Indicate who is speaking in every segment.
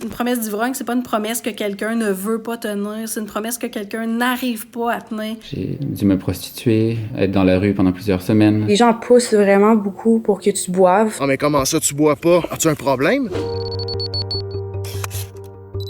Speaker 1: Une promesse d'ivrogne, c'est pas une promesse que quelqu'un ne veut pas tenir, c'est une promesse que quelqu'un n'arrive pas à tenir.
Speaker 2: J'ai dû me prostituer, être dans la rue pendant plusieurs semaines.
Speaker 3: Les gens poussent vraiment beaucoup pour que tu boives.
Speaker 4: Ah, mais comment ça, tu bois pas? As-tu un problème?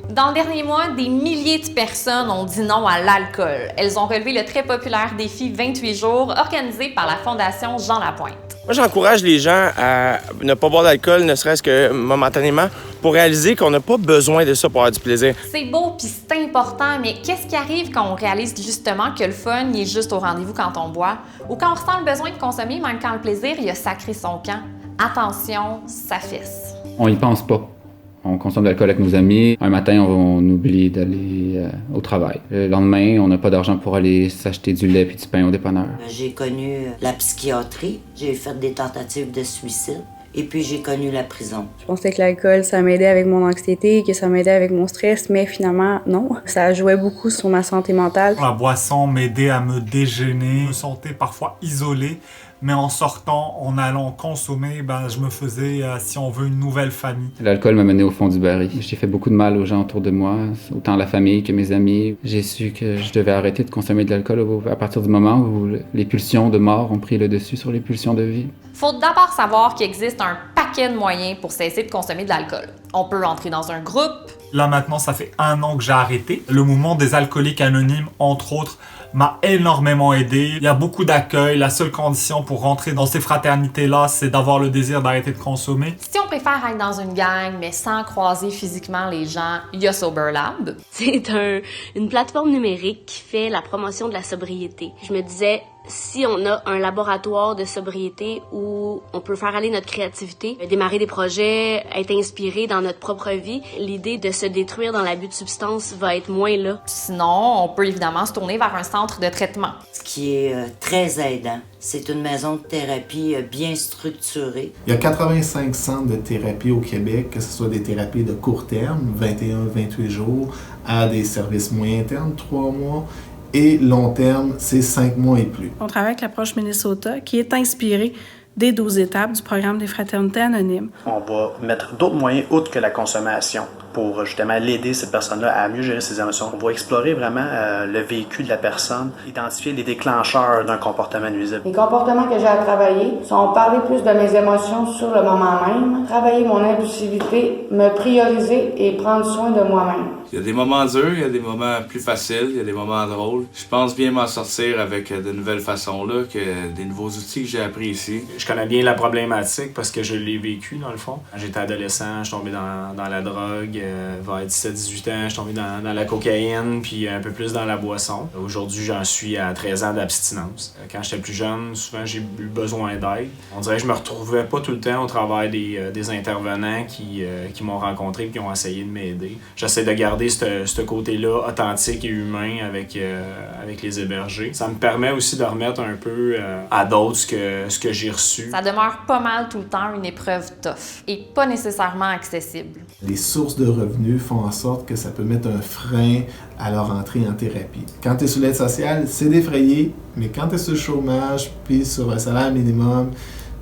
Speaker 5: Dans le dernier mois, des milliers de personnes ont dit non à l'alcool. Elles ont relevé le très populaire défi 28 jours organisé par la Fondation Jean Lapointe.
Speaker 6: Moi, j'encourage les gens à ne pas boire d'alcool, ne serait-ce que momentanément, pour réaliser qu'on n'a pas besoin de ça pour avoir du plaisir.
Speaker 5: C'est beau puis c'est important, mais qu'est-ce qui arrive quand on réalise justement que le fun il est juste au rendez-vous quand on boit? Ou quand on ressent le besoin de consommer, même quand le plaisir il a sacré son camp? Attention, ça fesse.
Speaker 2: On y pense pas. On consomme de l'alcool avec nos amis. Un matin, on oublie d'aller au travail. Le lendemain, on n'a pas d'argent pour aller s'acheter du lait et du pain au dépanneur.
Speaker 7: J'ai connu la psychiatrie, j'ai fait des tentatives de suicide et puis j'ai connu la prison.
Speaker 3: Je pensais que l'alcool, ça m'aidait avec mon anxiété, que ça m'aidait avec mon stress, mais finalement, non. Ça jouait beaucoup sur ma santé mentale.
Speaker 8: La boisson m'aidait à me dégainer. Je me sentais parfois isolé. Mais en sortant, en allant consommer, je me faisais, si on veut, une nouvelle famille.
Speaker 2: L'alcool m'a mené au fond du baril. J'ai fait beaucoup de mal aux gens autour de moi, autant la famille que mes amis. J'ai su que je devais arrêter de consommer de l'alcool à partir du moment où les pulsions de mort ont pris le dessus sur les pulsions de vie.
Speaker 5: Faut d'abord savoir qu'il existe un paquet de moyens pour cesser de consommer de l'alcool. On peut entrer dans un groupe.
Speaker 8: Là maintenant, ça fait 1 an que j'ai arrêté. Le mouvement des alcooliques anonymes, entre autres, m'a énormément aidé. Il y a beaucoup d'accueil. La seule condition pour rentrer dans ces fraternités-là, c'est d'avoir le désir d'arrêter de consommer.
Speaker 5: Si on préfère être dans une gang, mais sans croiser physiquement les gens, il y a Sober Lab.
Speaker 9: C'est une plateforme numérique qui fait la promotion de la sobriété. Je me disais, si on a un laboratoire de sobriété où on peut faire aller notre créativité, démarrer des projets, être inspiré dans notre propre vie, l'idée de se détruire dans l'abus de substances va être moins là.
Speaker 5: Sinon, on peut évidemment se tourner vers un centre de traitement.
Speaker 7: Ce qui est très aidant, c'est une maison de thérapie bien structurée.
Speaker 10: Il y a 85 centres de thérapie au Québec, que ce soit des thérapies de court terme, 21-28 jours, à des services moyen terme, 3 mois, et long terme, c'est 5 mois et plus.
Speaker 1: On travaille avec l'approche Minnesota qui est inspirée des 12 étapes du programme des fraternités anonymes.
Speaker 11: On va mettre d'autres moyens outre que la consommation pour justement l'aider, cette personne-là, à mieux gérer ses émotions. On va explorer vraiment le vécu de la personne, identifier les déclencheurs d'un comportement nuisible.
Speaker 12: Les comportements que j'ai à travailler sont parler plus de mes émotions sur le moment même, travailler mon impulsivité, me prioriser et prendre soin de moi-même.
Speaker 13: Il y a des moments durs, il y a des moments plus faciles, il y a des moments drôles. Je pense bien m'en sortir avec de nouvelles façons-là, que des nouveaux outils que j'ai appris ici.
Speaker 14: Je connais bien la problématique parce que je l'ai vécu dans le fond. Quand j'étais adolescent, je suis tombé dans la drogue. Vers 17-18 ans, je suis tombé dans la cocaïne puis un peu plus dans la boisson. Aujourd'hui, j'en suis à 13 ans d'abstinence. Quand j'étais plus jeune, souvent j'ai eu besoin d'aide. On dirait que je me retrouvais pas tout le temps au travers des intervenants qui m'ont rencontré et qui ont essayé de m'aider. J'essaie de garder ce côté-là authentique et humain avec les hébergés. Ça me permet aussi de remettre un peu à d'autres ce que j'ai reçu.
Speaker 5: Ça demeure pas mal tout le temps une épreuve tough et pas nécessairement accessible.
Speaker 10: Les sources de revenus font en sorte que ça peut mettre un frein à leur entrée en thérapie. Quand tu es sur l'aide sociale, c'est défrayé, mais quand tu es sur le chômage puis sur un salaire minimum,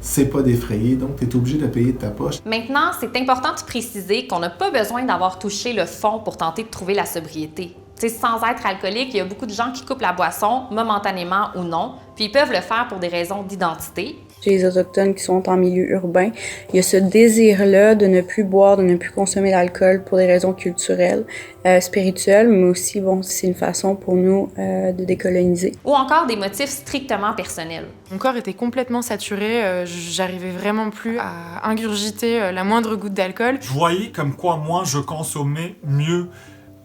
Speaker 10: c'est pas défrayé, donc tu es obligé de payer de ta poche.
Speaker 5: Maintenant, c'est important de préciser qu'on n'a pas besoin d'avoir touché le fond pour tenter de trouver la sobriété. T'sais, sans être alcoolique, il y a beaucoup de gens qui coupent la boisson, momentanément ou non, puis ils peuvent le faire pour des raisons d'identité.
Speaker 3: Chez les Autochtones qui sont en milieu urbain, il y a ce désir-là de ne plus boire, de ne plus consommer d'alcool pour des raisons culturelles, spirituelles, mais aussi, c'est une façon pour nous de décoloniser.
Speaker 5: Ou encore des motifs strictement personnels.
Speaker 15: Mon corps était complètement saturé, j'arrivais vraiment plus à ingurgiter la moindre goutte d'alcool.
Speaker 8: Je voyais comme quoi moi, je consommais mieux.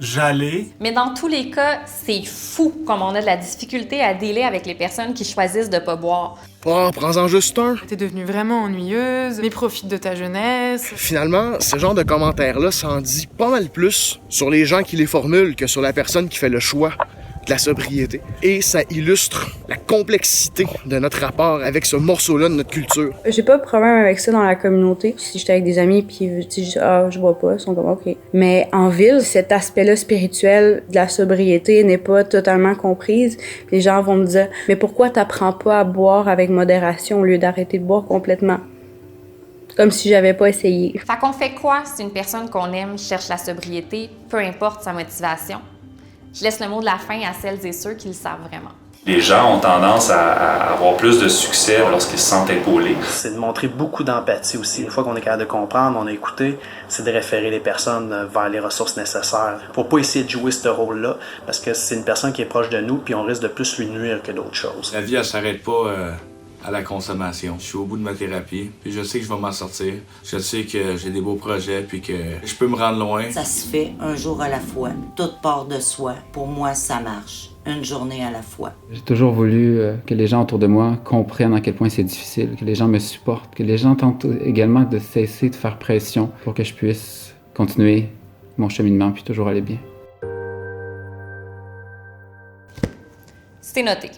Speaker 8: J'allais.
Speaker 5: Mais dans tous les cas, c'est fou comme on a de la difficulté à dealer avec les personnes qui choisissent de pas boire.
Speaker 4: Oh, prends-en juste un.
Speaker 15: T'es devenue vraiment ennuyeuse, mais profite de ta jeunesse.
Speaker 4: Finalement, ce genre de commentaires-là, ça en dit pas mal plus sur les gens qui les formulent que sur la personne qui fait le choix de la sobriété. Et ça illustre la complexité de notre rapport avec ce morceau-là de notre culture.
Speaker 3: J'ai pas de problème avec ça dans la communauté. Si j'étais avec des amis puis je dis je bois pas, ils sont comme OK. Mais en ville, cet aspect-là spirituel de la sobriété n'est pas totalement comprise. Les gens vont me dire mais pourquoi t'apprends pas à boire avec modération au lieu d'arrêter de boire complètement? comme si j'avais pas essayé.
Speaker 5: Fait qu'on fait quoi si une personne qu'on aime cherche la sobriété, peu importe sa motivation? Je laisse le mot de la fin à celles et ceux qui le savent vraiment.
Speaker 16: Les gens ont tendance à avoir plus de succès lorsqu'ils se sentent épaulés.
Speaker 11: C'est de montrer beaucoup d'empathie aussi. Une fois qu'on est capable de comprendre, on a écouté, c'est de référer les personnes vers les ressources nécessaires. Faut pas essayer de jouer ce rôle-là, parce que c'est une personne qui est proche de nous, puis on risque de plus lui nuire que d'autres choses.
Speaker 13: La vie, elle s'arrête pas à la consommation. Je suis au bout de ma thérapie, puis je sais que je vais m'en sortir. Je sais que j'ai des beaux projets, puis que je peux me rendre loin.
Speaker 7: Ça se fait un jour à la fois. Tout part de soi. Pour moi, ça marche. Une journée à la fois.
Speaker 2: J'ai toujours voulu que les gens autour de moi comprennent à quel point c'est difficile, que les gens me supportent, que les gens tentent également de cesser de faire pression pour que je puisse continuer mon cheminement puis toujours aller bien.
Speaker 5: C'est noté.